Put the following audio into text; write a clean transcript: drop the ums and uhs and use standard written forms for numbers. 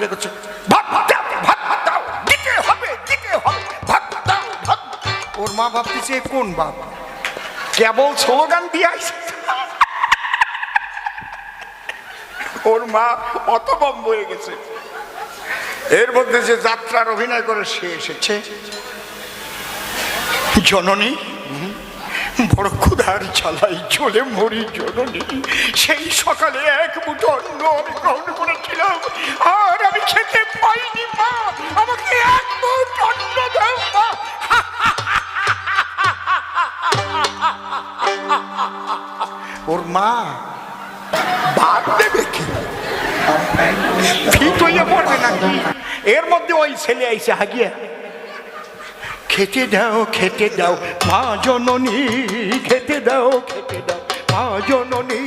ওর মা ভাবতেছে কোন বাপ কেবল স্লোগান দিয়ে আসছে। ওর মা অতবম্ব হয়ে গেছে। এর মধ্যে যে যাত্রার অভিনয় করে সে এসেছে। জননী, বড় ক্ষুধার জ্বালাই চলে মরি জননী। সেই সকালে এক মুঠো অন্ন আমি গ্রহণ করেছিলাম, আর আমি খেতে পাইনি মা। আমাকে এক মুঠো অন্ন দাও মা। ওর মা ভাত দেবে কি, ফিট হইয়া পড়বে নাকি? এর মধ্যে ওই ছেলে আইসে হাগিয়া, খেতে দাও মা জননী, খেতে দাও মা জননী।